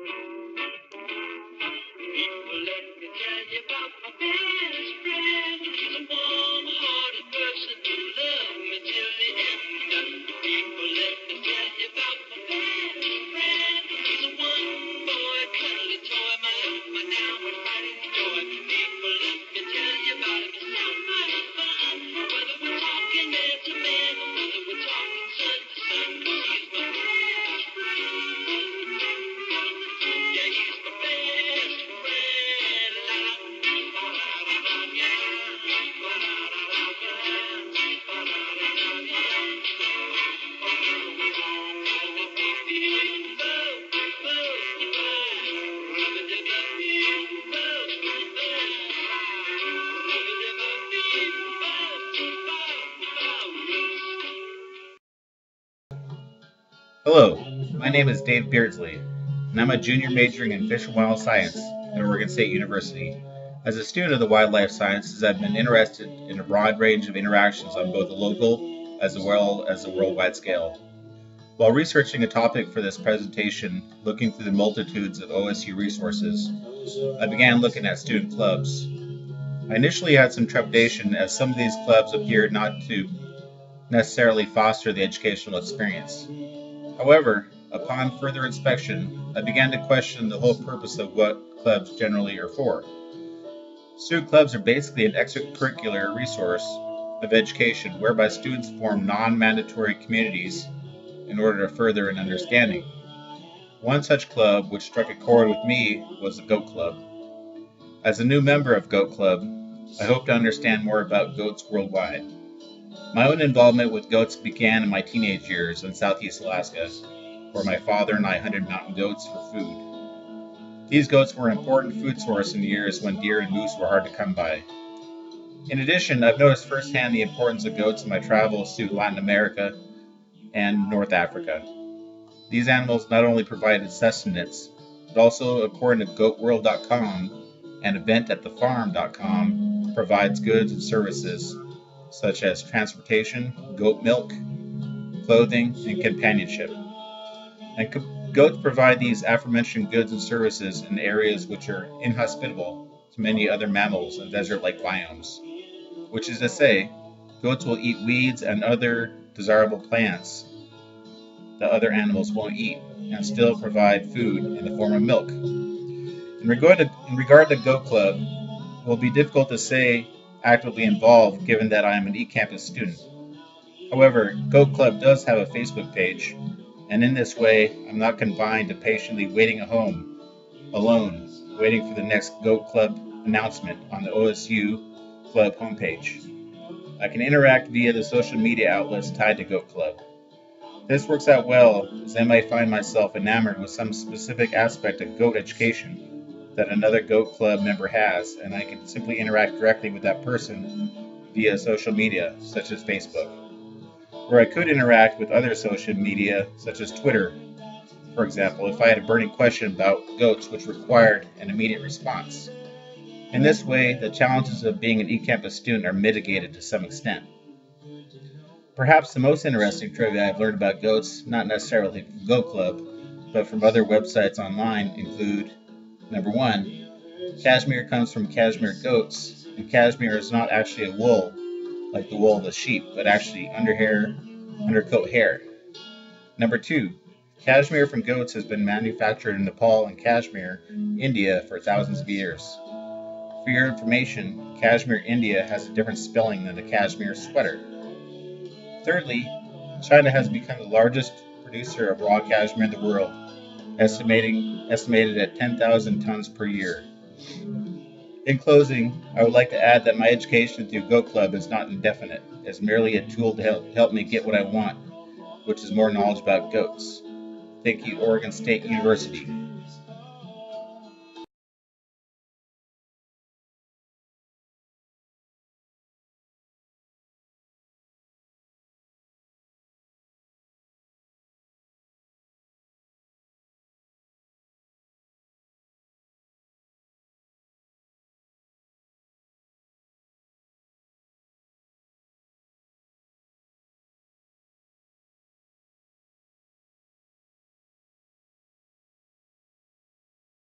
People, let me tell you about my best friend. He's a warm-hearted person who loved me till the end. People, let me tell you about my best friend. He's a one-boy cuddly toy, my love, my now and fighting joy. People, let me tell you about him. It's so much fun. Whether we're talking man to man or whether we're talking son to son, he's my best friend. Yeah, he's my best friend. La la, ba la la la, yeah, ba la la la, ba la la la, yeah. Hello, my name is Dave Beardsley, and I'm a junior majoring in fish and wildlife science at Oregon State University. As a student of the wildlife sciences, I've been interested in a broad range of interactions on both a local as well as a worldwide scale. While researching a topic for this presentation, looking through the multitudes of OSU resources, I began looking at student clubs. I initially had some trepidation as some of these clubs appeared not to necessarily foster the educational experience. However, upon further inspection, I began to question the whole purpose of what clubs generally are for. Student clubs are basically an extracurricular resource of education whereby students form non-mandatory communities in order to further an understanding. One such club which struck a chord with me was the Goat Club. As a new member of Goat Club, I hope to understand more about goats worldwide. My own involvement with goats began in my teenage years in Southeast Alaska, where my father and I hunted mountain goats for food. These goats were an important food source in the years when deer and moose were hard to come by. In addition, I've noticed firsthand the importance of goats in my travels to Latin America and North Africa. These animals not only provided sustenance, but also, according to GoatWorld.com and EventAtTheFarm.com, provides goods and services such as transportation, goat milk, clothing, and companionship. And goats provide these aforementioned goods and services in areas which are inhospitable to many other mammals in desert-like biomes. Which is to say, goats will eat weeds and other desirable plants that other animals won't eat, and still provide food in the form of milk. In regard to Goat Club, it will be difficult to say actively involved given that I am an eCampus student. However, Goat Club does have a Facebook page, and in this way, I'm not confined to patiently waiting at home, alone, waiting for the next Goat Club announcement on the OSU Club homepage. I can interact via the social media outlets tied to Goat Club. This works out well, as I might find myself enamored with some specific aspect of goat education that another Goat Club member has, and I can simply interact directly with that person via social media, such as Facebook. Or I could interact with other social media, such as Twitter, for example, if I had a burning question about goats which required an immediate response. In this way, the challenges of being an eCampus student are mitigated to some extent. Perhaps the most interesting trivia I've learned about goats, not necessarily from Goat Club, but from other websites online, include: number 1, cashmere comes from cashmere goats, and cashmere is not actually a wool, like the wool of the sheep, but actually undercoat hair. Number 2, cashmere from goats has been manufactured in Nepal and Kashmir, India for thousands of years. For your information, Kashmir, India has a different spelling than the cashmere sweater. Thirdly, China has become the largest producer of raw cashmere in the world, estimated at 10,000 tons per year. In closing, I would like to add that my education through Goat Club is not indefinite. It's merely a tool to help me get what I want, which is more knowledge about goats. Thank you, Oregon State University.